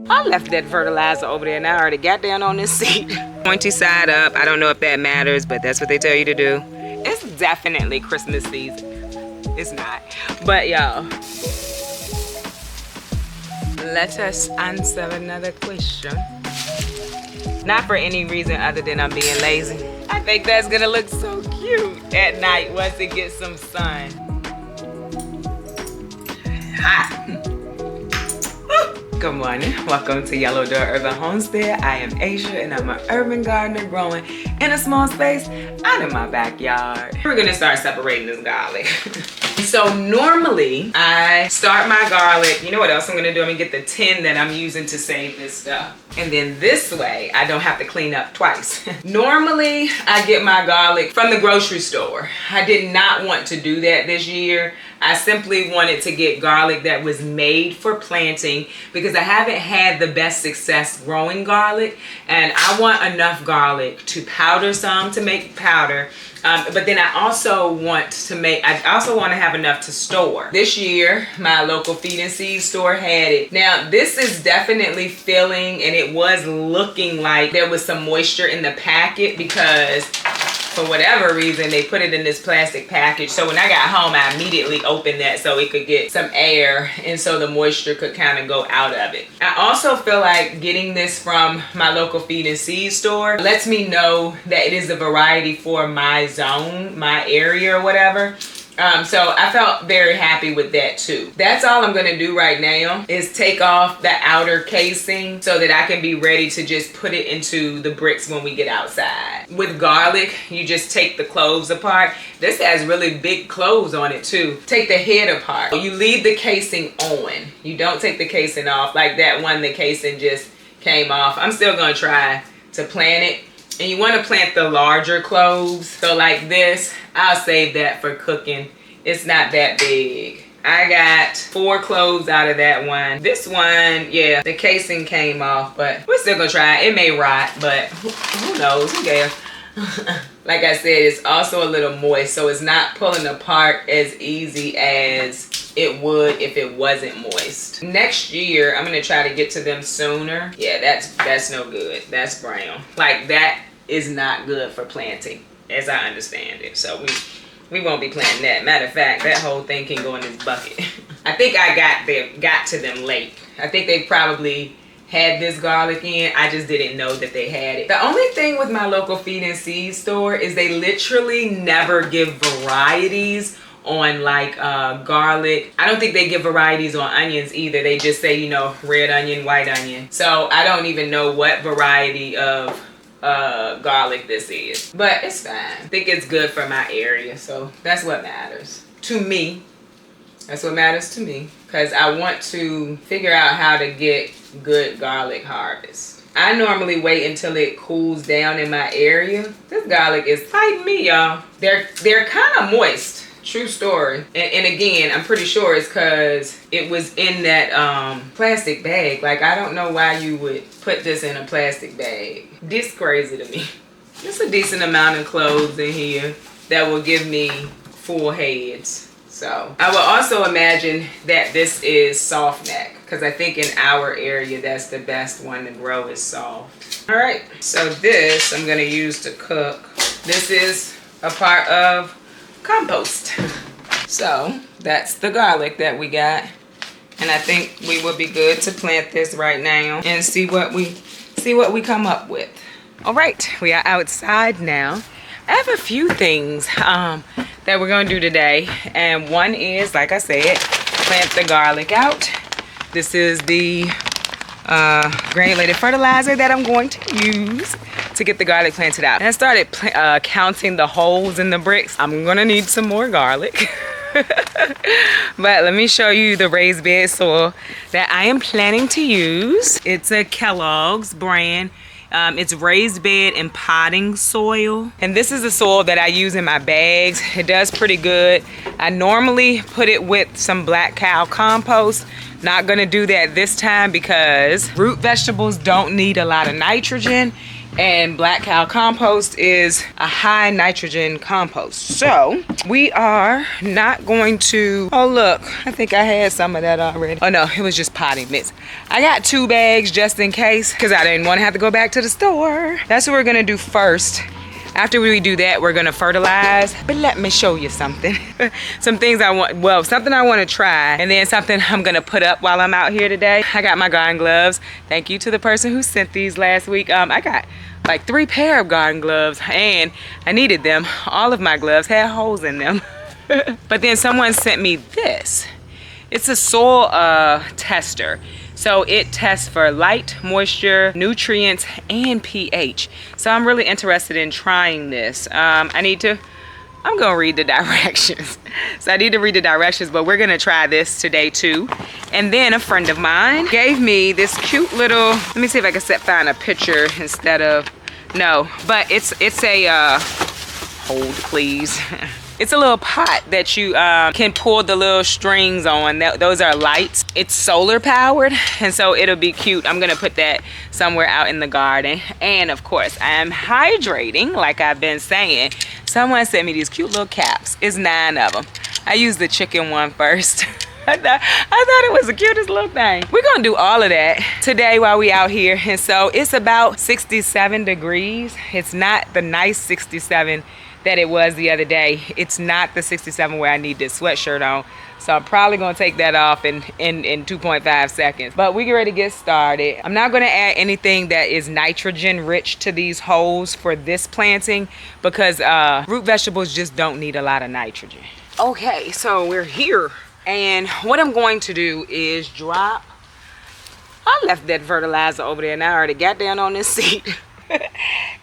I left that fertilizer over there and I already got down on this seat. Pointy side up. I don't know if that matters, but that's what they tell you to do. It's definitely Christmas season. It's not. But y'all, let us answer another question. Not for any reason other than I'm being lazy. I think that's gonna look so cute at night once it gets some sun. Hot. Good morning, welcome to Yellow Door Urban Homestead. I am Asia and I'm an urban gardener growing in a small space out in my backyard. We're gonna start separating this garlic. So normally I start my garlic, you know what else I'm gonna do? I'm gonna get the tin that I'm using to save this stuff. And then this way, I don't have to clean up twice. Normally, I get my garlic from the grocery store. I did not want to do that this year. I simply wanted to get garlic that was made for planting because I haven't had the best success growing garlic. And I want enough garlic to powder some to make powder. But then I also want to have enough to store. This year, my local feed and seed store had it. Now, this is definitely filling, and it was looking like there was some moisture in the packet because for whatever reason, they put it in this plastic package. So when I got home, I immediately opened that so it could get some air and so the moisture could kind of go out of it. I also feel like getting this from my local feed and seed store lets me know that it is a variety for my zone, my area or whatever. So I felt very happy with that too. That's all I'm gonna do right now is take off the outer casing so that I can be ready to just put it into the bricks when we get outside. With garlic, you just take the cloves apart. This has really big cloves on it too. Take the head apart. You leave the casing on. You don't take the casing off. Like that one, the casing just came off. I'm still gonna try to plant it. And you want to plant the larger cloves. So like this, I'll save that for cooking. It's not that big. I got 4 cloves out of that one. This one, yeah, the casing came off, but we're still gonna try it. It may rot, but who knows, who cares? Like I said, it's also a little moist, so it's not pulling apart as easy as it would if it wasn't moist. Next year, I'm gonna try to get to them sooner. Yeah, that's no good. That's brown. Like that is not good for planting, as I understand it. So we won't be planting that. Matter of fact, that whole thing can go in this bucket. I think I got to them late. I think they probably had this garlic in. I just didn't know that they had it. The only thing with my local feed and seed store is they literally never give varieties on like garlic. I don't think they give varieties on onions either. They just say, you know, red onion, white onion. So I don't even know what variety of garlic this is, but it's fine. I think it's good for my area, so that's what matters to me. That's what matters to me, because I want to figure out how to get good garlic harvest. I normally wait until it cools down in my area. This garlic is fighting me, y'all. They're kind of moist. True story. And again, I'm pretty sure it's because it was in that plastic bag. Like, I don't know why you would put this in a plastic bag. This crazy to me. There's a decent amount of cloves in here that will give me full heads. So I will also imagine that this is soft neck, because I think in our area that's the best one to grow is soft. All right, so this I'm gonna use to cook. This is a part of compost. So that's the garlic that we got, and I think we will be good to plant this right now and see what we come up with. All right, we are outside now. I have a few things that we're gonna do today, and one is, like I said, plant the garlic out. This is the granulated fertilizer that I'm going to use to get the garlic planted out. And I started counting the holes in the bricks. I'm gonna need some more garlic. But let me show you the raised bed soil that I am planning to use. It's a Kellogg's brand. It's raised bed and potting soil. And this is the soil that I use in my bags. It does pretty good. I normally put it with some black cow compost. Not gonna do that this time because root vegetables don't need a lot of nitrogen. And black cow compost is a high nitrogen compost. So we are not going to, oh look, I think I had some of that already. Oh no, it was just potting mix. I got 2 bags just in case because I didn't want to have to go back to the store. That's what we're gonna do first. After we do that, we're gonna fertilize. But let me show you something. Some things I want, well, something I wanna try, and then something I'm gonna put up while I'm out here today. I got my garden gloves. Thank you to the person who sent these last week. I got like 3 pair of garden gloves and I needed them. All of my gloves had holes in them. But then someone sent me this. It's a soil tester. So it tests for light, moisture, nutrients, and pH. So I'm really interested in trying this. I'm gonna read the directions. So I need to read the directions, but we're gonna try this today too. And then a friend of mine gave me this cute little, let me see if I can find a picture instead of, no, but it's a, hold please. It's a little pot that you can pull the little strings on. Those are lights. It's solar powered, and so it'll be cute. I'm gonna put that somewhere out in the garden. And of course, I am hydrating, like I've been saying. Someone sent me these cute little caps. It's 9 of them. I used the chicken one first. I thought it was the cutest little thing. We're gonna do all of that today while we out here. And so it's about 67 degrees. It's not the nice 67 that it was the other day. It's not the 67 where I need this sweatshirt on. So I'm probably gonna take that off in 2.5 seconds. But we get ready to get started. I'm not gonna add anything that is nitrogen rich to these holes for this planting because root vegetables just don't need a lot of nitrogen. Okay, so we're here. And what I'm going to do is drop, I left that fertilizer over there and I already got down on this seat.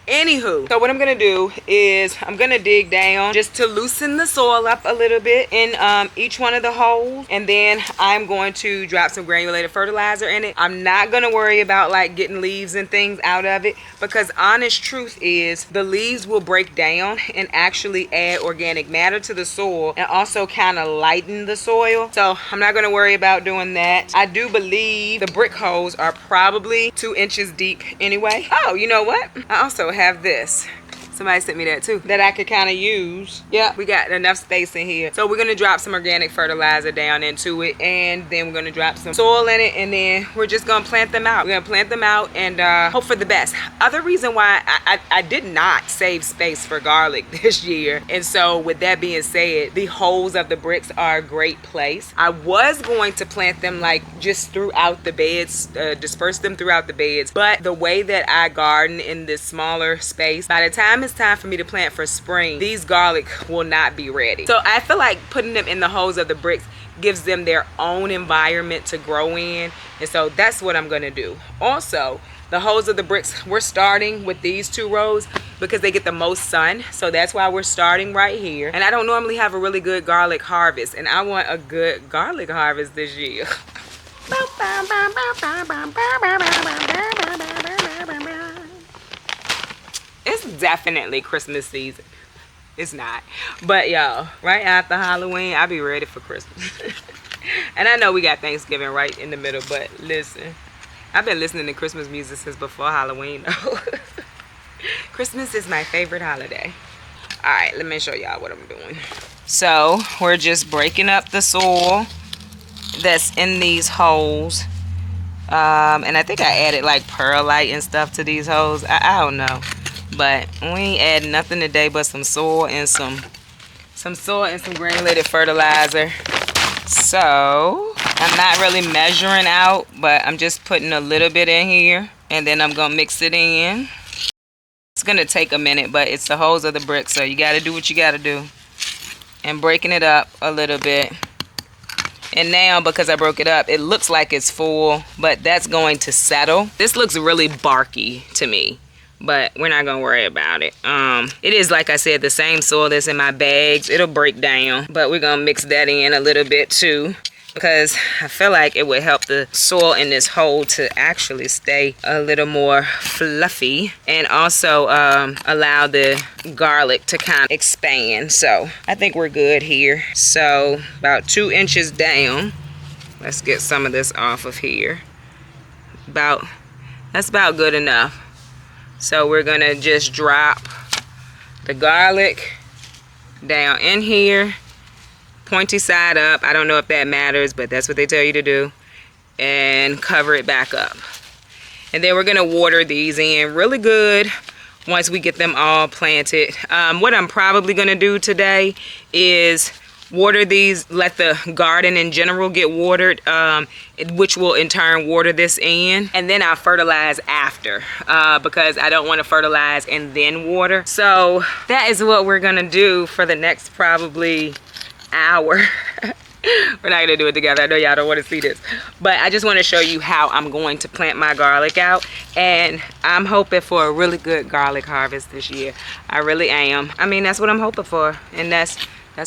Anywho, so what I'm gonna do is I'm gonna dig down just to loosen the soil up a little bit in each one of the holes, and then I'm going to drop some granulated fertilizer in it. I'm not gonna worry about like getting leaves and things out of it because honest truth is the leaves will break down and actually add organic matter to the soil and also kind of lighten the soil. So I'm not gonna worry about doing that. I do believe the brick holes are probably 2 inches deep anyway. Oh, you know what? I also have this. Somebody sent me that too, that I could kind of use. Yeah, we got enough space in here. So we're gonna drop some organic fertilizer down into it, and then we're gonna drop some soil in it, and then we're just gonna plant them out. We're gonna plant them out and hope for the best. Other reason why I did not save space for garlic this year, and so with that being said, the holes of the bricks are a great place. I was going to plant them like just throughout the beds, disperse them throughout the beds, but the way that I garden in this smaller space, by the time it's time for me to plant for spring, these garlic will not be ready. So I feel like putting them in the holes of the bricks gives them their own environment to grow in, and so that's what I'm gonna do. Also, the holes of the bricks, we're starting with these 2 rows because they get the most sun, so that's why we're starting right here. And I don't normally have a really good garlic harvest, and I want a good garlic harvest this year. It's definitely Christmas season. It's not, but y'all, right after Halloween, I'll be ready for Christmas. And I know we got Thanksgiving right in the middle, but listen, I've been listening to Christmas music since before Halloween though. Christmas is my favorite holiday. All right, let me show y'all what I'm doing. So we're just breaking up the soil that's in these holes. And I think I added like perlite and stuff to these holes. I don't know. But we ain't adding nothing today but some soil and some granulated fertilizer. So I'm not really measuring out, but I'm just putting a little bit in here, and then I'm gonna mix it in. It's gonna take a minute, but it's the holes of the brick, so you gotta do what you gotta do. And breaking it up a little bit. And now, because I broke it up, it looks like it's full, but that's going to settle. This looks really barky to me, but we're not gonna worry about it. It is, like I said, the same soil that's in my bags. It'll break down, but we're gonna mix that in a little bit too, because I feel like it would help the soil in this hole to actually stay a little more fluffy, and also allow the garlic to kind of expand. So I think we're good here. So about 2 inches down. Let's get some of this off of here. That's about good enough. So we're gonna just drop the garlic down in here, pointy side up. I don't know if that matters, but that's what they tell you to do. And cover it back up. And then we're gonna water these in really good once we get them all planted. What I'm probably gonna do today is water these, let the garden in general get watered, which will in turn water this in, and then I'll fertilize after, because I don't want to fertilize and then water. So that is what we're gonna do for the next probably hour. We're not gonna do it together. I know y'all don't want to see this, but I just want to show you how I'm going to plant my garlic out, and I'm hoping for a really good garlic harvest this year. I really am. I mean, that's what I'm hoping for, and that's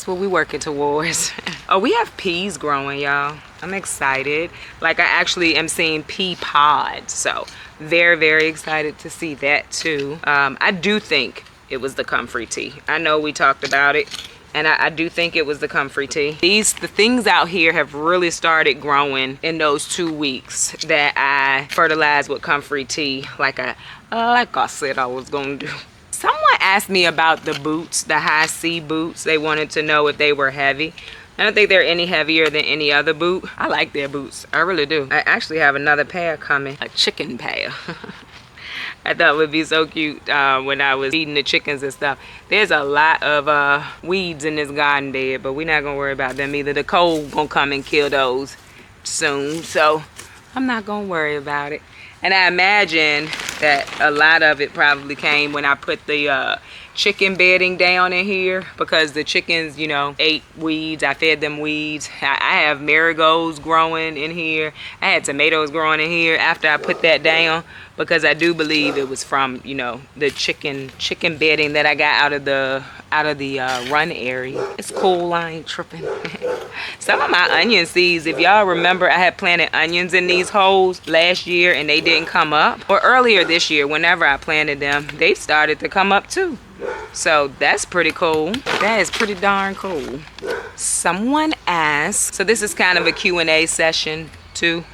what we're working towards. Oh, we have peas growing, y'all. I'm excited. Like, I actually am seeing pea pods, so very, very excited to see that too. I do think it was the comfrey tea. I know we talked about it, and I do think it was the comfrey tea. The things out here have really started growing in those 2 weeks that I fertilized with comfrey tea, like I said I was gonna do. Someone asked me about the boots, the high C boots. They wanted to know if they were heavy. I don't think they're any heavier than any other boot. I like their boots, I really do. I actually have another pair coming, a chicken pair. I thought it would be so cute when I was feeding the chickens and stuff. There's a lot of weeds in this garden bed, but we're not gonna worry about them either. The cold gonna come and kill those soon, so I'm not gonna worry about it. And I imagine that a lot of it probably came when I put the chicken bedding down in here, because the chickens, you know, ate weeds. I fed them weeds. I have marigolds growing in here. I had tomatoes growing in here after I put that down, because I do believe it was from, you know, the chicken bedding that I got out of the run area. It's cool, I ain't tripping. Some of my onion seeds, if y'all remember, I had planted onions in these holes last year and they didn't come up. Or earlier this year, whenever I planted them, they started to come up too. So that's pretty cool. That is pretty darn cool. Someone asked, so this is kind of a Q&A session too.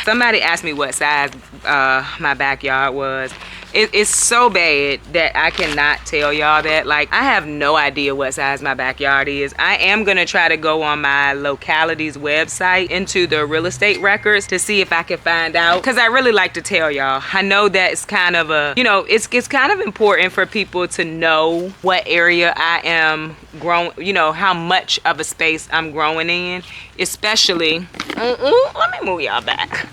Somebody asked me what size my backyard was. It's so bad that I cannot tell y'all that. Like, I have no idea what size my backyard is. I am gonna try to go on my locality's website into the real estate records to see if I can find out, because I really like to tell y'all. I know that it's kind of a, you know, it's kind of important for people to know what area I am growing, you know, how much of a space I'm growing in, especially, let me move y'all back.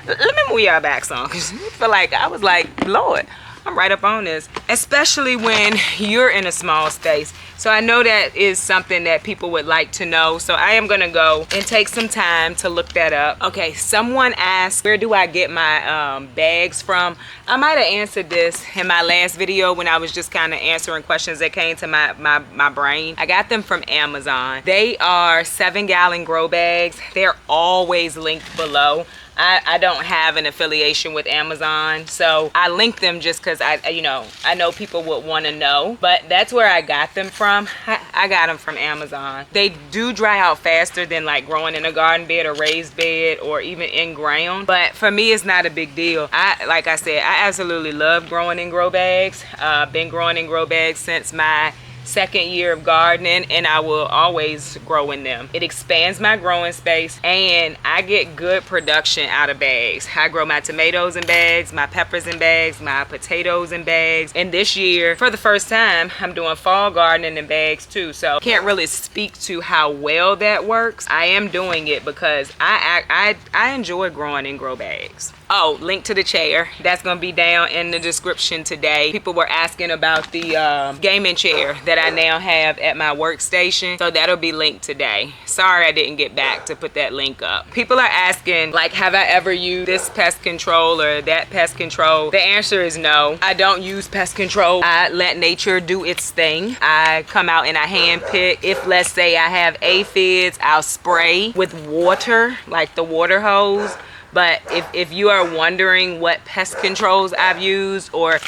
Let me move y'all back some, because I feel like I was like, Lord, I'm right up on this, especially when you're in a small space. So I know that is something that people would like to know. So I am gonna go and take some time to look that up. Okay, someone asked, where do I get my bags from? I might have answered this in my last video when I was just kind of answering questions that came to my brain. I got them from Amazon. They are 7-gallon grow bags. They're always linked below. I don't have an affiliation with Amazon, so I link them just because I know people would want to know, but that's where I got them from. I got them from Amazon. They do dry out faster than like growing in a garden bed or raised bed or even in ground, but for me it's not a big deal. Like I said, I absolutely love growing in grow bags. Been growing in grow bags since my second year of gardening, and I will always grow in them. It expands my growing space and I get good production out of bags. I grow my tomatoes in bags, my peppers in bags, my potatoes in bags, and this year for the first time I'm doing fall gardening in bags too. So can't really speak to how well that works. I am doing it because I enjoy growing in grow bags. Oh, link to the chair, that's gonna be down in the description today. People were asking about the gaming chair that I now have at my workstation, so that'll be linked today. Sorry I didn't get back to put that link up. People are asking, like, have I ever used this pest control or that pest control? The answer is no. I don't use pest control. I let nature do its thing. I come out and I hand pick. If, let's say, I have aphids, I'll spray with water, like the water hose. But if you are wondering what pest controls I've used or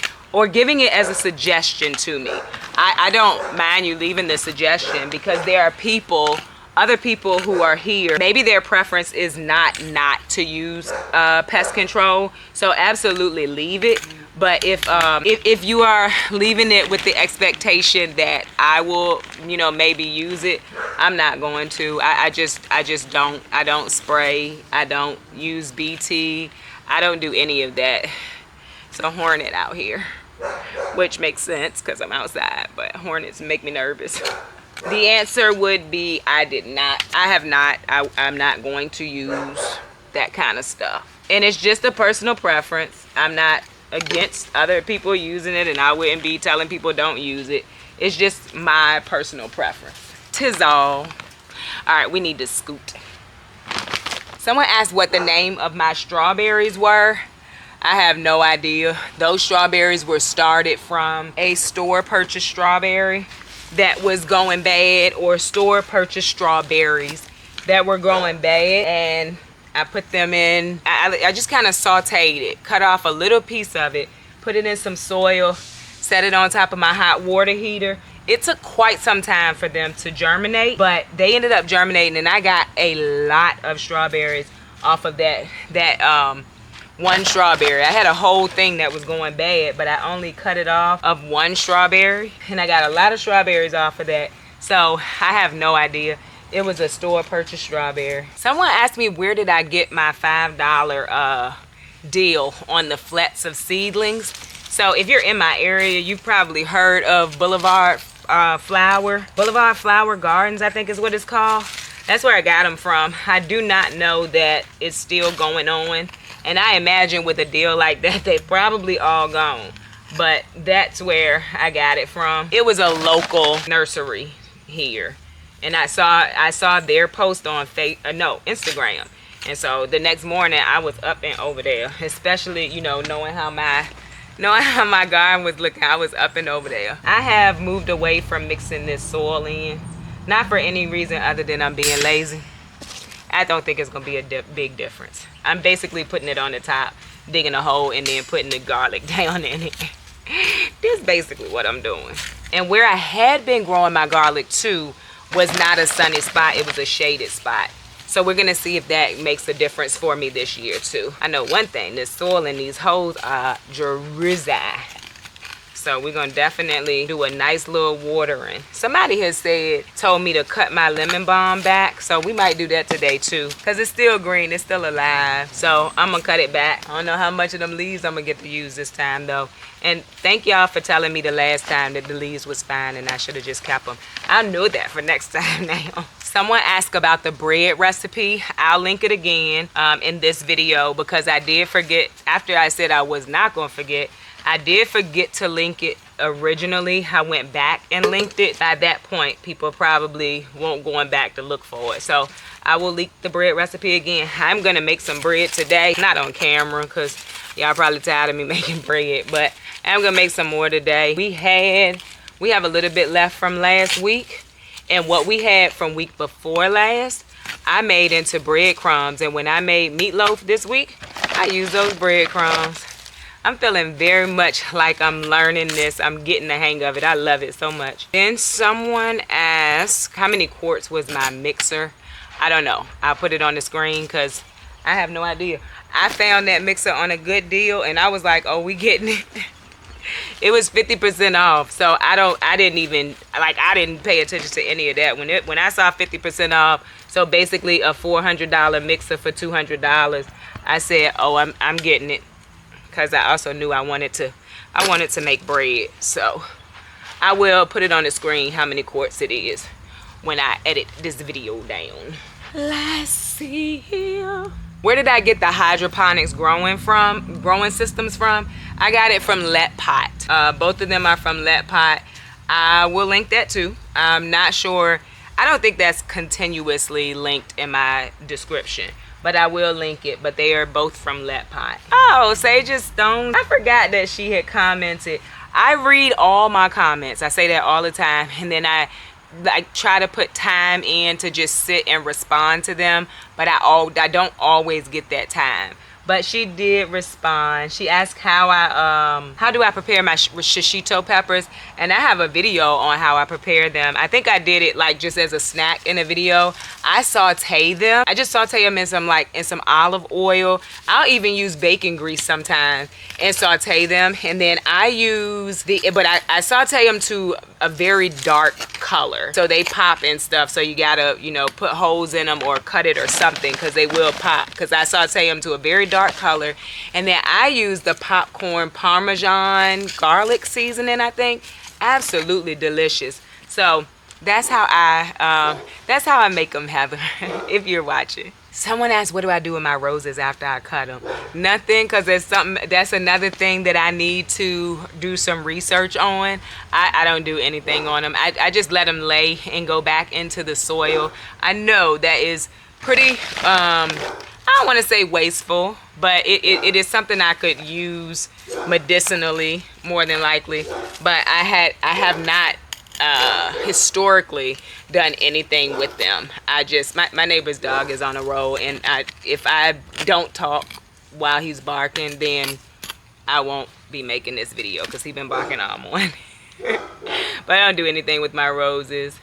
giving it as a suggestion to me, I don't mind you leaving the suggestion, because there are people other people who are here, maybe their preference is not to use pest control, so absolutely leave it. But if you are leaving it with the expectation that I will, you know, maybe use it, I'm not going to. I just don't. I don't spray. I don't use BT. I don't do any of that. It's a hornet out here, which makes sense because I'm outside, but hornets make me nervous. The answer would be I have not. I'm not going to use that kind of stuff. And it's just a personal preference. I'm not against other people using it, and I wouldn't be telling people don't use it. It's just my personal preference. 'Tis all. All right, we need to scoot. Someone asked what the name of my strawberries were. I have no idea. Those strawberries were started from a store purchased strawberry that was going bad, or store purchased strawberries that were going bad, and I put them in, I just kind of sauteed it, cut off a little piece of it, put it in some soil, set it on top of my hot water heater. It took quite some time for them to germinate, but they ended up germinating, and I got a lot of strawberries off of that one strawberry. I had a whole thing that was going bad, but I only cut it off of one strawberry, and I got a lot of strawberries off of that. So I have no idea. It was a store purchased strawberry. Someone asked me where did I get my $5 deal on the flats of seedlings. So if you're in my area, you've probably heard of Boulevard Flower Gardens, I think is what it's called. That's where I got them from. I do not know that it's still going on. And I imagine with a deal like that, they probably all gone. But that's where I got it from. It was a local nursery here. And I saw their post on Instagram. And so the next morning I was up and over there, especially, you know, knowing how my garden was looking. I was up and over there. I have moved away from mixing this soil in, not for any reason other than I'm being lazy. I don't think it's gonna be a big difference. I'm basically putting it on the top, digging a hole, and then putting the garlic down in it. That's basically what I'm doing. And where I had been growing my garlic too was not a sunny spot, it was a shaded spot. So we're gonna see if that makes a difference for me this year too. I know one thing, the soil in these holes are drizzy. So we're gonna definitely do a nice little watering. Somebody has told me to cut my lemon balm back, so we might do that today too, because it's still green, it's still alive. So I'm gonna cut it back. I don't know how much of them leaves I'm gonna get to use this time though. And thank y'all for telling me the last time that the leaves was fine and I should have just kept them. I know that for next time now. Someone asked about the bread recipe. I'll link it again in this video, because I did forget, after I said I was not gonna forget, I did forget to link it originally. I went back and linked it. By that point, people probably won't going back to look for it. So I will link the bread recipe again. I'm gonna make some bread today. Not on camera, because y'all probably tired of me making bread, but I'm gonna make some more today. We have a little bit left from last week, and what we had from week before last, I made into breadcrumbs. And when I made meatloaf this week, I used those breadcrumbs. I'm feeling very much like I'm learning this. I'm getting the hang of it. I love it so much. Then someone asked how many quarts was my mixer. I don't know. I'll put it on the screen because I have no idea. I found that mixer on a good deal and I was like, oh, we getting it. It was 50% off. So I didn't pay attention to any of that. When I saw 50% off, so basically a $400 mixer for $200, I said, oh, I'm getting it. Because I also knew I wanted to make bread. So I will put it on the screen how many quarts it is when I edit this video down. Let's see here. Where did I get the hydroponics growing systems from? I got it from LetPot. Both of them are from LetPot. I will link that too. I'm not sure. I don't think that's continuously linked in my description, but I will link it. But they are both from LetPot. Oh, Sage's Stone. I forgot that she had commented. I read all my comments. I say that all the time. And then I try to put time in to just sit and respond to them. But I don't always get that time. but she did respond. She asked how do I prepare my shishito peppers, and I have a video on how I prepare them. I think I did it like just as a snack in a video. I saute them. I just saute them in some olive oil. I'll even use bacon grease sometimes and saute them, and then I use I saute them to a very dark color so they pop and stuff. So you gotta, you know, put holes in them or cut it or something, because they will pop, because I saute them to a very dark color. And then I use the popcorn Parmesan garlic seasoning, I think. Absolutely delicious. So that's how I make them, Heather. If you're watching. Someone asked, what do I do with my roses after I cut them? Nothing, because that's another thing that I need to do some research on. I don't do anything on them. I just let them lay and go back into the soil. I know that is pretty, I don't want to say wasteful, but it is something I could use medicinally, more than likely. But I have not historically done anything with them. My neighbor's dog is on a roll, and if I don't talk while he's barking, then I won't be making this video, because he's been barking all morning. But I don't do anything with my roses.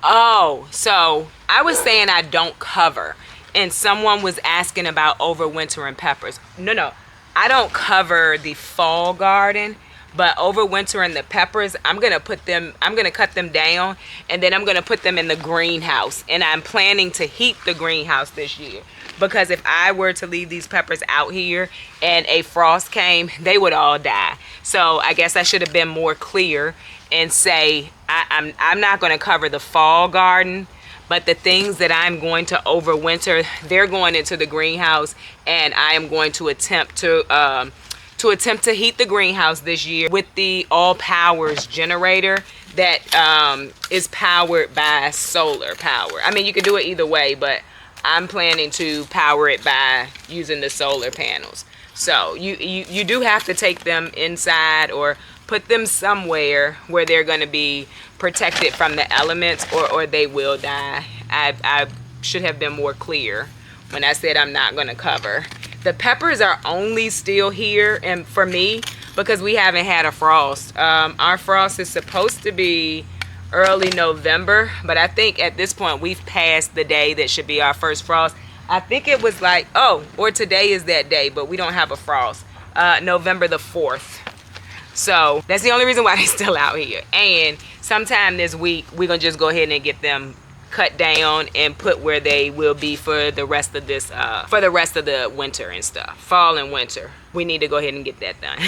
Oh, so I was saying I don't cover, and someone was asking about overwintering peppers. No, I don't cover the fall garden. But overwintering the peppers, I'm gonna cut them down, and then I'm gonna put them in the greenhouse. And I'm planning to heat the greenhouse this year, because if I were to leave these peppers out here and a frost came, they would all die. So I guess I should have been more clear and say I'm not gonna cover the fall garden, but the things that I'm going to overwinter, they're going into the greenhouse, and I am going to attempt to heat the greenhouse this year with the all powers generator that is powered by solar power. I mean, you can do it either way, but I'm planning to power it by using the solar panels. So you do have to take them inside or put them somewhere where they're going to be protected from the elements, or they will die. I should have been more clear when I said I'm not going to cover. The peppers are only still here, and for me, because we haven't had a frost. Our frost is supposed to be early November, but I think at this point we've passed the day that should be our first frost. I think it was like, or today is that day, but we don't have a frost. November the 4th. So that's the only reason why they're still out here. And sometime this week, we're gonna just go ahead and get them cut down and put where they will be for the rest of this, for the rest of the winter and stuff. Fall and winter. We need to go ahead and get that done.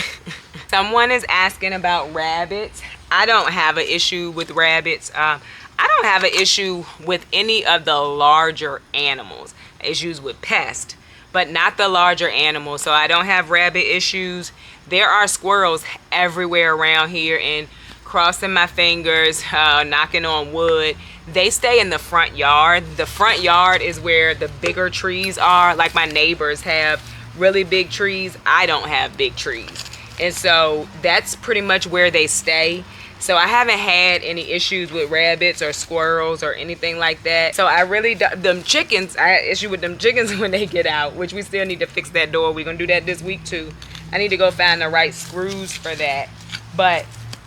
Someone is asking about rabbits. I don't have an issue with rabbits. I don't have an issue with any of the larger animals. Issues with pests, but not the larger animals. So I don't have rabbit issues. There are squirrels everywhere around here, and crossing my fingers, knocking on wood, they stay in the front yard. The front yard is where the bigger trees are. Like my neighbors have really big trees. I don't have big trees. And so that's pretty much where they stay. So I haven't had any issues with rabbits or squirrels or anything like that. So I really, them chickens, I had issue with them chickens when they get out, which we still need to fix that door. We're gonna do that this week too. I need to go find the right screws for that. But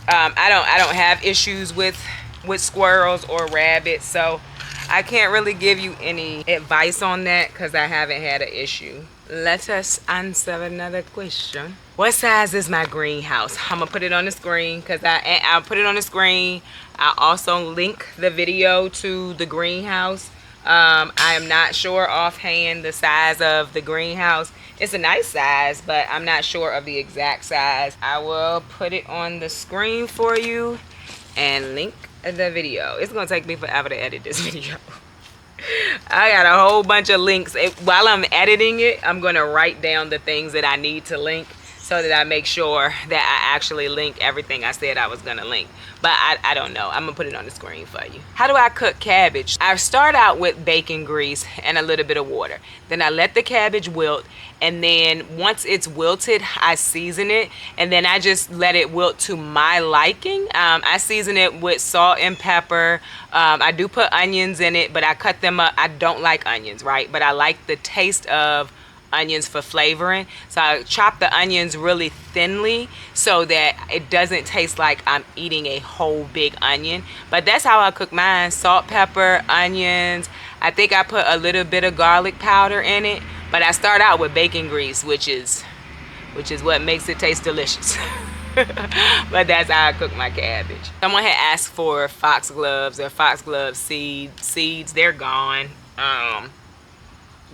I don't have issues with squirrels or rabbits. So I can't really give you any advice on that because I haven't had an issue. Let us answer another question. What size is my greenhouse? I'm gonna put it on the screen because I'll put it on the screen. I'll also link the video to the greenhouse. I am not sure offhand the size of the greenhouse. It's a nice size, but I'm not sure of the exact size. I will put it on the screen for you and link the video. It's gonna take me forever to edit this video. I got a whole bunch of links. While I'm editing it, I'm gonna write down the things that I need to link so that I make sure that I actually link everything I said I was gonna link. But I don't know. I'm gonna put it on the screen for you. How do I cook cabbage? I start out with bacon grease and a little bit of water. Then I let the cabbage wilt, and then once it's wilted, I season it, and then I just let it wilt to my liking. I season it with salt and pepper. I do put onions in it, but I cut them up. I don't like onions, right? But I like the taste of onions for flavoring. So I chop the onions really thinly so that it doesn't taste like I'm eating a whole big onion. But that's how I cook mine. Salt, pepper, onions. I think I put a little bit of garlic powder in it, but I start out with bacon grease, which is what makes it taste delicious. But that's how I cook my cabbage. Someone had asked for foxgloves or foxglove seeds. They're gone.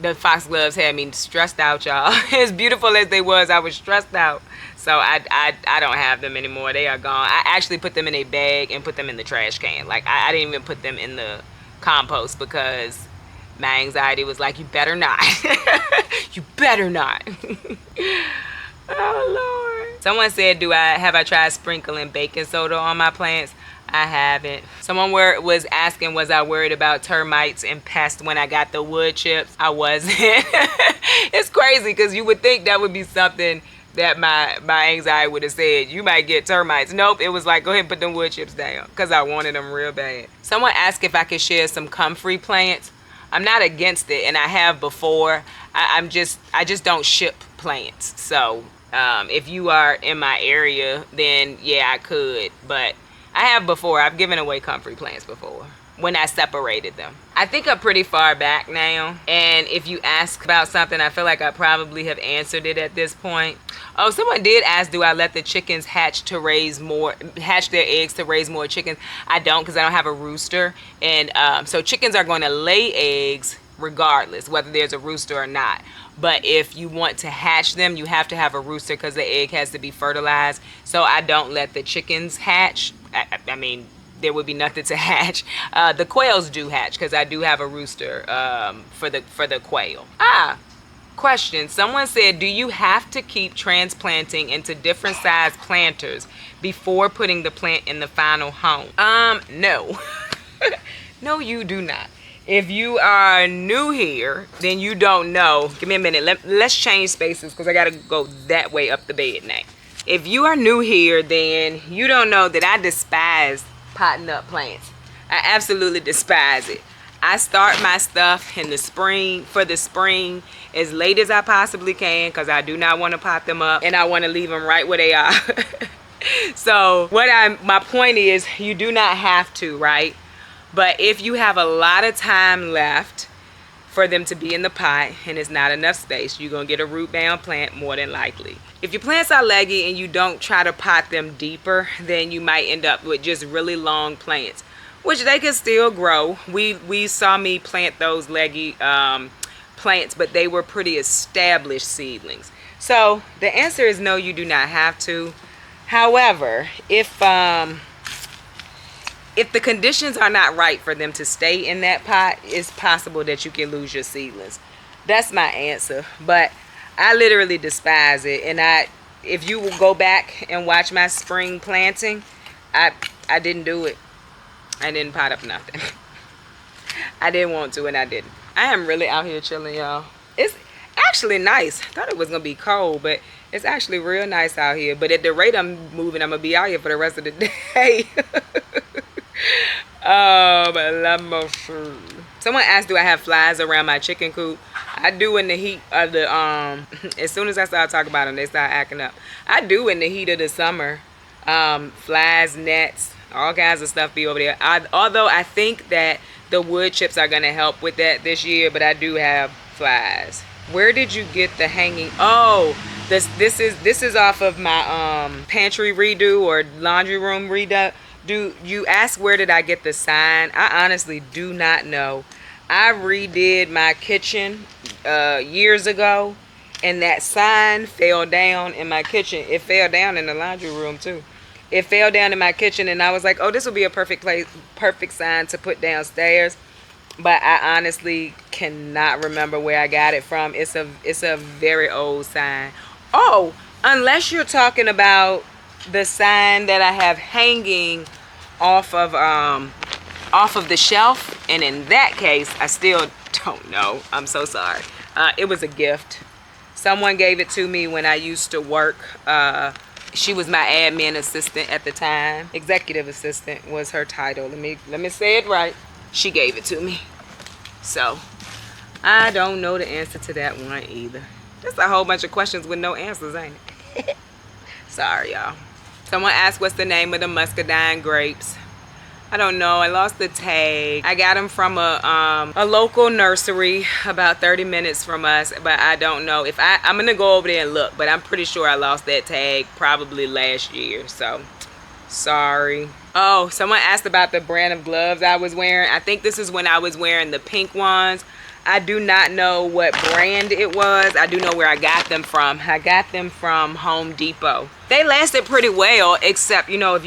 The foxgloves had me stressed out, y'all. As beautiful as they was, I was stressed out. So I don't have them anymore. They are gone. I actually put them in a bag and put them in the trash can. Like I didn't even put them in the compost because my anxiety was like, you better not. You better not. Oh Lord. Someone said, have I tried sprinkling baking soda on my plants? I haven't. Someone was asking, was I worried about termites and pests when I got the wood chips? I wasn't. It's crazy because you would think that would be something that my anxiety would have said, you might get termites. Nope, it was like, go ahead and put them wood chips down because I wanted them real bad. Someone asked if I could share some comfrey plants. I'm not against it, and I have before. I just don't ship plants. So if you are in my area, then yeah, I could. But I have before. I've given away comfrey plants before when I separated them. I think I'm pretty far back now, and if you ask about something, I feel like I probably have answered it at this point. Oh, someone did ask, do I let the chickens hatch their eggs to raise more chickens? I don't, because I don't have a rooster, and so chickens are going to lay eggs regardless whether there's a rooster or not. But if you want to hatch them, you have to have a rooster because the egg has to be fertilized. So I don't let the chickens hatch. I mean, there would be nothing to hatch. The quails do hatch because I do have a rooster for the quail. Question. Someone said, do you have to keep transplanting into different size planters before putting the plant in the final home? No. No, you do not. If you are new here, then you don't know. Give me a minute. Let's change spaces because I got to go that way up the bed now. If you are new here, then you don't know that I despise potting up plants. I absolutely despise it. I start my stuff in the spring, for the spring, as late as I possibly can because I do not want to pot them up and I want to leave them right where they are. So my point is, you do not have to, right? But if you have a lot of time left for them to be in the pot and it's not enough space, you're going to get a root bound plant more than likely. If your plants are leggy and you don't try to pot them deeper, then you might end up with just really long plants, which they can still grow. We saw me plant those leggy plants, but they were pretty established seedlings. So the answer is no, you do not have to. However, if the conditions are not right for them to stay in that pot, it's possible that you can lose your seedlings. That's my answer. But I literally despise it. And if you will go back and watch my spring planting, I didn't do it. I didn't pot up nothing. I didn't want to, and I didn't. I am really out here chilling, y'all. It's actually nice. I thought it was gonna be cold, but it's actually real nice out here. But at the rate I'm moving, I'm gonna be out here for the rest of the day. Someone asked, do I have flies around my chicken coop? I do in the heat of the as soon as I start talking about them, they start acting up. I do in the heat of the summer. Flies, nets, all kinds of stuff be over there. Although I think that the wood chips are gonna help with that this year, but I do have flies. Where did you get the hanging? Oh, this is off of my pantry redo or laundry room redo. Do you ask where did I get the sign? I honestly do not know. I redid my kitchen years ago, and that sign fell down in my kitchen. It fell down in the laundry room too. It fell down in my kitchen, and I was like, oh, this will be a perfect sign to put downstairs. But I honestly cannot remember where I got it from. It's a very old sign. Oh, unless you're talking about the sign that I have hanging off of the shelf, and in that case, I still don't know. I'm so sorry. It was a gift. Someone gave it to me when I used to work. She was my admin assistant at the time. Executive assistant was her title. Let me say it right. She gave it to me. So I don't know the answer to that one either. That's a whole bunch of questions with no answers, ain't it? Sorry, y'all. Someone asked what's the name of the muscadine grapes. I don't know. I lost the tag. I got them from a local nursery about 30 minutes from us, but I don't know if I'm gonna go over there and look, but I'm pretty sure I lost that tag probably last year, so sorry. Oh, someone asked about the brand of gloves I was wearing. I think this is when I was wearing the pink ones. I do not know what brand it was. I do know where I got them from. I got them from Home Depot. They lasted pretty well, except, you know, if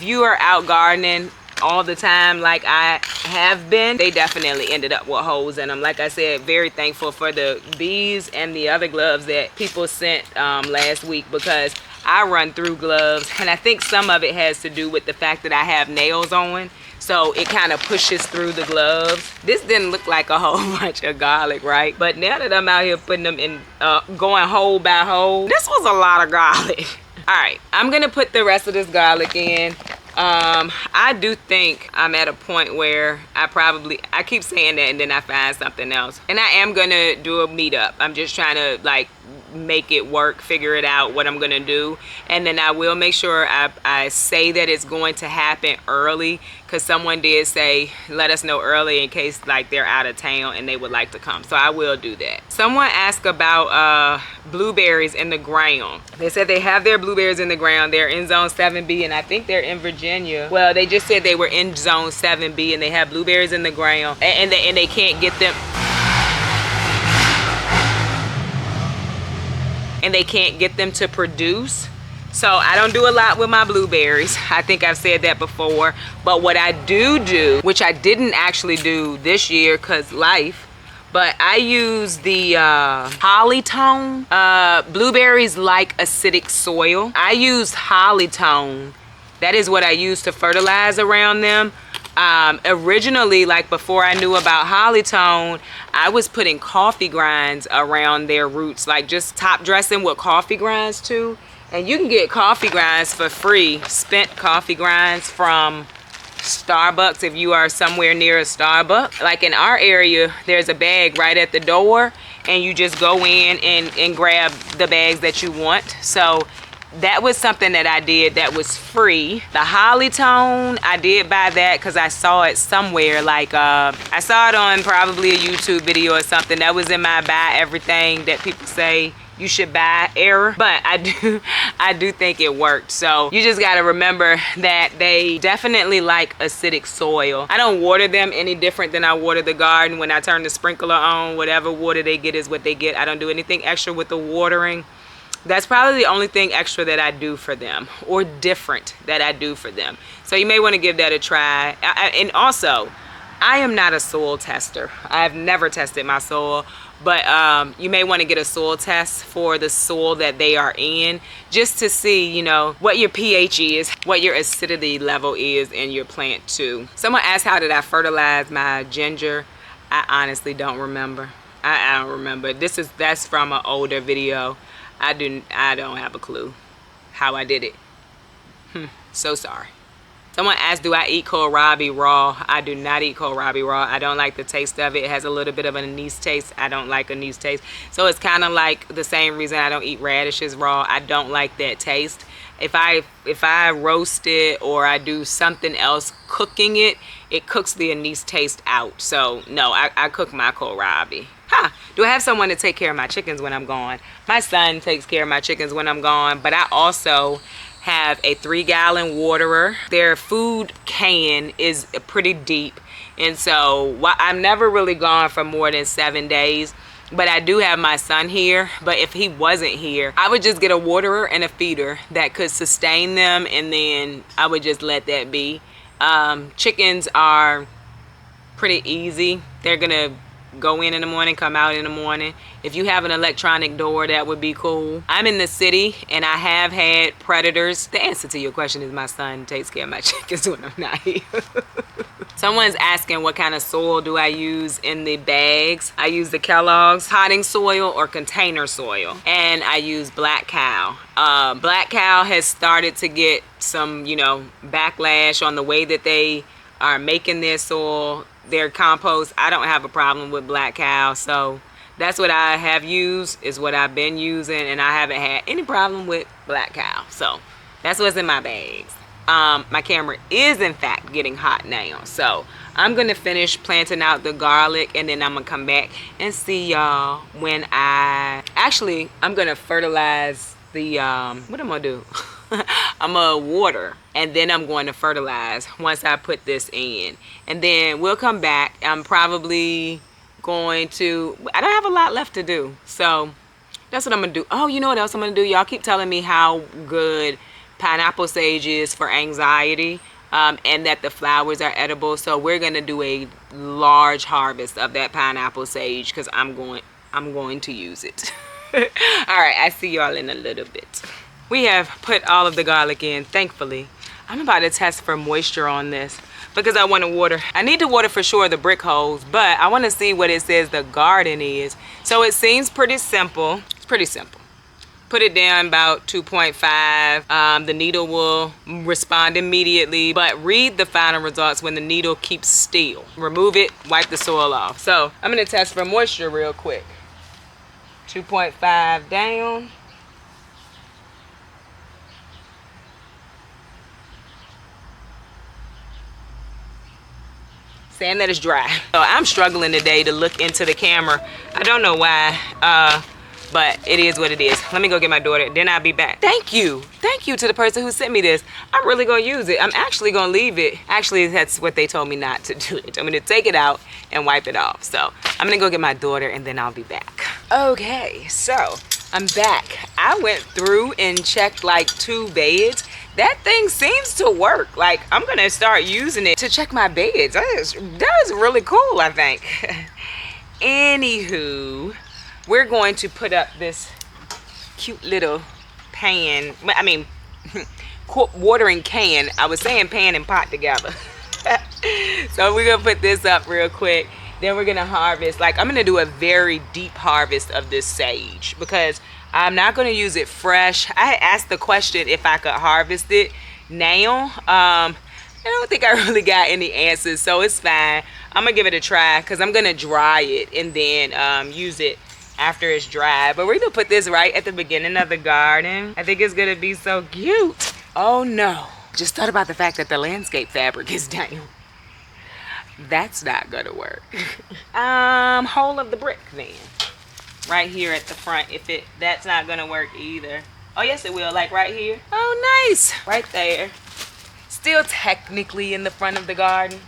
you are out gardening all the time like I have been, they definitely ended up with holes in them. Like I said, very thankful for the bees and the other gloves that people sent last week, because I run through gloves, and I think some of it has to do with the fact that I have nails on, so it kind of pushes through the gloves. This didn't look like a whole bunch of garlic, right? But now that I'm out here putting them in, going hole by hole, this was a lot of garlic. All right, I'm gonna put the rest of this garlic in. I do think I'm at a point where I keep saying that and then I find something else. And I am gonna do a meetup. I'm just trying to like make it work, figure it out what I'm gonna do, and then I will make sure I say that it's going to happen early, because someone did say let us know early in case like they're out of town and they would like to come, so I will do that. Someone asked about blueberries in the ground. They said they have their blueberries in the ground. They're in zone 7B, and I think they're in Virginia. Well, they just said they were in zone 7B and they have blueberries in the ground, and they can't get them. And they can't get them to produce. So I don't do a lot with my blueberries. I think I've said that before. But what I do, which I didn't actually do this year because life, but I use the Polytone. Blueberries like acidic soil. I use Polytone. That is what I use to fertilize around them. Originally, like before I knew about Polytone, I was putting coffee grinds around their roots, like just top dressing with coffee grinds too. And you can get coffee grinds for free, spent coffee grinds from Starbucks if you are somewhere near a Starbucks. Like in our area, there's a bag right at the door, and you just go in and grab the bags that you want. So that was something that I did that was free. The Polytone, I did buy that because I saw it somewhere. Like I saw it on probably a YouTube video or something. That was in my buy everything that people say you should buy era. But I do think it worked. So you just got to remember that they definitely like acidic soil. I don't water them any different than I water the garden. When I turn the sprinkler on, whatever water they get is what they get. I don't do anything extra with the watering. That's probably the only thing extra that I do for them, or different that I do for them. So you may want to give that a try. And also, I am not a soil tester. I've never tested my soil, but you may want to get a soil test for the soil that they are in, just to see, you know, what your pH is, what your acidity level is in your plant too. Someone asked, how did I fertilize my ginger? I honestly don't remember. I don't remember. That's from an older video. I don't have a clue how I did it. So sorry. Someone asked, do I eat kohlrabi raw? I do not eat kohlrabi raw. I don't like the taste of it. It has a little bit of an anise taste. I don't like anise taste. So it's kind of like the same reason I don't eat radishes raw. I don't like that taste. If I roast it or I do something else cooking it, it cooks the anise taste out. So no, I cook my kohlrabi. Do I have someone to take care of my chickens when I'm gone? My son takes care of my chickens when I'm gone, but I also have a 3-gallon waterer. Their food can is pretty deep, and so I'm never really gone for more than 7 days. But I do have my son here. But if he wasn't here, I would just get a waterer and a feeder that could sustain them, and then I would just let that be. Chickens are pretty easy. They're gonna go in the morning, come out in the morning. If you have an electronic door, that would be cool. I'm in the city and I have had predators. The answer to your question is my son takes care of my chickens when I'm not here. Someone's asking what kind of soil do I use in the bags. I use the Kellogg's potting soil or container soil, and I use Black Cow. Black Cow has started to get some, you know, backlash on the way that they are making their soil, their compost. I don't have a problem with Black Cow, so that's what I have used, is what I've been using, and I haven't had any problem with black cow. So that's what's in my bags. My camera is in fact getting hot now, so I'm gonna finish planting out the garlic, and then I'm gonna come back and see y'all when I'm gonna fertilize the what am I gonna do? I'm gonna water, and then I'm going to fertilize once I put this in, and then we'll come back. I'm probably going to, I don't have a lot left to do, so that's what I'm gonna do. Oh, you know what else I'm gonna do? Y'all keep telling me how good pineapple sage is for anxiety, and that the flowers are edible. So we're gonna do a large harvest of that pineapple sage because I'm going to use it. All right, I see y'all in a little bit. We have put all of the garlic in, thankfully. I'm about to test for moisture on this because I want to water. I need to water for sure the brick holes, but I want to see what it says the garden is. So it seems pretty simple. It's pretty simple. Put it down about 2.5. The needle will respond immediately, but read the final results when the needle keeps still. Remove it, wipe the soil off. So I'm gonna test for moisture real quick. 2.5 down. Saying that it's dry. So I'm struggling today to look into the camera. I don't know why, but it is what it is. Let me go get my daughter, then I'll be back. Thank you to the person who sent me this. I'm really gonna use it. I'm actually gonna leave it. Actually, that's what they told me not to do. They told me to take it out and wipe it off. So I'm gonna go get my daughter, and then I'll be back. Okay, so I'm back. I went through and checked like 2 beds. That thing seems to work. Like, I'm gonna start using it to check my beds. That is really cool, I think. Anywho, we're going to put up this cute little pan, I mean, watering can. I was saying pan and pot together. So we're gonna put this up real quick. Then we're gonna harvest, like, I'm gonna do a very deep harvest of this sage because I'm not gonna use it fresh. I asked the question if I could harvest it now. I don't think I really got any answers, so it's fine. I'm gonna give it a try because I'm gonna dry it and then use it after it's dry. But we're gonna put this right at the beginning of the garden. I think it's gonna be so cute. Oh no, just thought about the fact that the landscape fabric is down. That's not gonna work. Hole of the brick then. Right here at the front, that's not gonna work either. Oh yes it will, like right here. Oh nice, right there. Still technically in the front of the garden.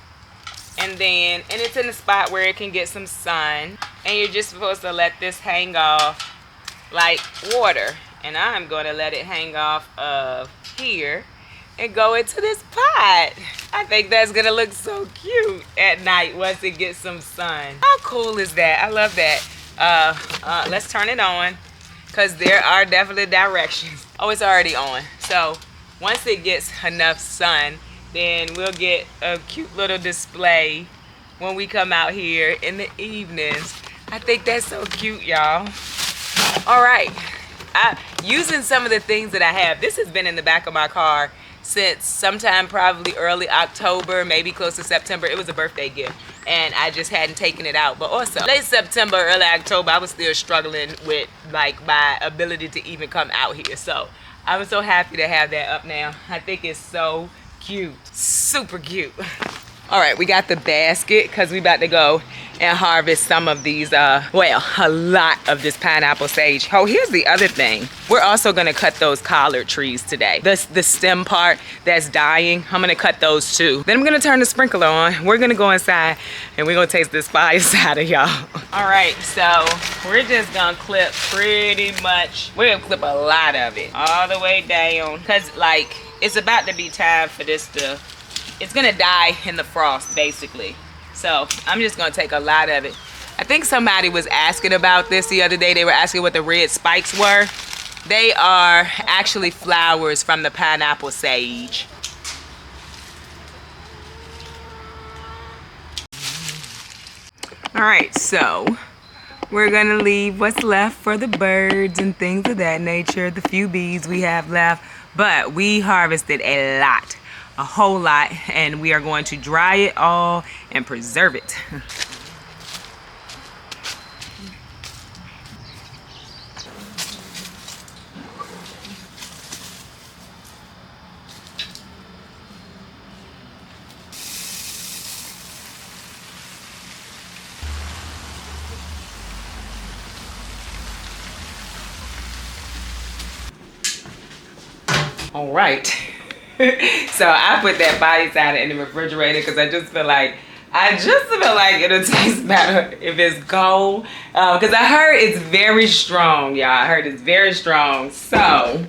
And it's in a spot where it can get some sun. And you're just supposed to let this hang off like water. And I'm gonna let it hang off of here and go into this pot. I think that's gonna look so cute at night once it gets some sun. How cool is that? I love that. Let's turn it on because there are definitely directions. Oh, it's already on. So once it gets enough sun, then we'll get a cute little display when we come out here in the evenings. I think that's so cute, y'all. All right, using some of the things that I have. This has been in the back of my car since sometime probably early October, maybe close to September. It was a birthday gift and I just hadn't taken it out. But also late September, early October, I was still struggling with like my ability to even come out here. So I was so happy to have that up now. I think it's so cute, super cute. All right, we got the basket because we about to go and harvest some of these, well, a lot of this pineapple sage. Oh, here's the other thing. We're also gonna cut those collard trees today. The stem part that's dying, I'm gonna cut those too. Then I'm gonna turn the sprinkler on. We're gonna go inside and we're gonna taste this fire side of y'all. All right, so we're just gonna clip pretty much, we're gonna clip a lot of it all the way down because like it's about to be time for this to, it's gonna die in the frost basically. So I'm just gonna take a lot of it. I think somebody was asking about this the other day. They were asking what the red spikes were. They are actually flowers from the pineapple sage. All right, so we're gonna leave what's left for the birds and things of that nature, the few bees we have left, but we harvested a lot. A whole lot, and we are going to dry it all and preserve it. All right. So I put that body cider in the refrigerator because I just feel like it'll taste better if it's cold. Because I heard it's very strong, y'all. I heard it's very strong. So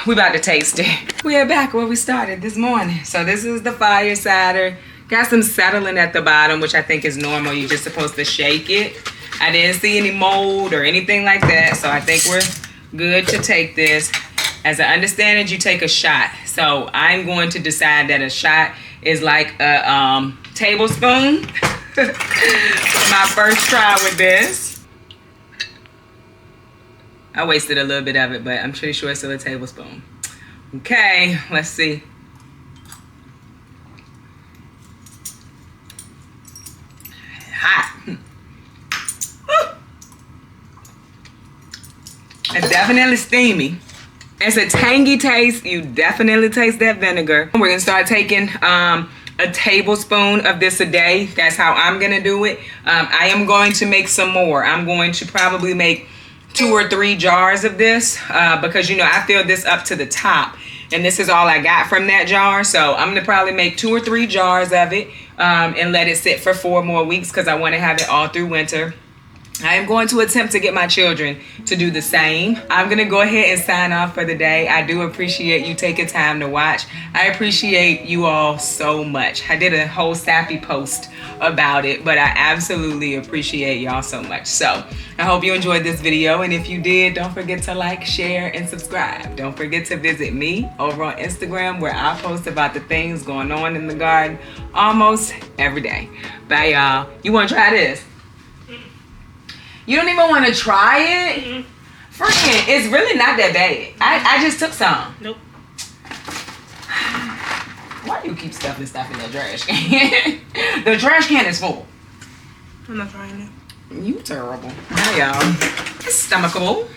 we about to taste it. We are back where we started this morning. So this is the fire cider. Got some settling at the bottom, which I think is normal. You're just supposed to shake it. I didn't see any mold or anything like that. So I think we're good to take this. As I understand it, you take a shot. So I'm going to decide that a shot is like a tablespoon. My first try with this. I wasted a little bit of it, but I'm pretty sure it's still a tablespoon. Okay, let's see. Hot. It's definitely steamy. It's a tangy taste. You definitely taste that vinegar. We're gonna start taking a tablespoon of this a day. That's how I'm gonna do it. I am going to make some more. I'm going to probably make 2 or 3 jars of this because you know I filled this up to the top and this is all I got from that jar. So I'm gonna probably make 2 or 3 jars of it and let it sit for 4 more weeks because I want to have it all through winter. I am going to attempt to get my children to do the same. I'm going to go ahead and sign off for the day. I do appreciate you taking time to watch. I appreciate you all so much. I did a whole sappy post about it, but I absolutely appreciate y'all so much. So I hope you enjoyed this video. And if you did, don't forget to like, share, and subscribe. Don't forget to visit me over on Instagram where I post about the things going on in the garden almost every day. Bye, y'all. You want to try this? You don't even want to try it? Friend, it's really not that bad. I just took some. Nope. Why do you keep stuffing stuff in the trash can? The trash can is full. I'm not trying it. You terrible. Hi, y'all. It's stomachable.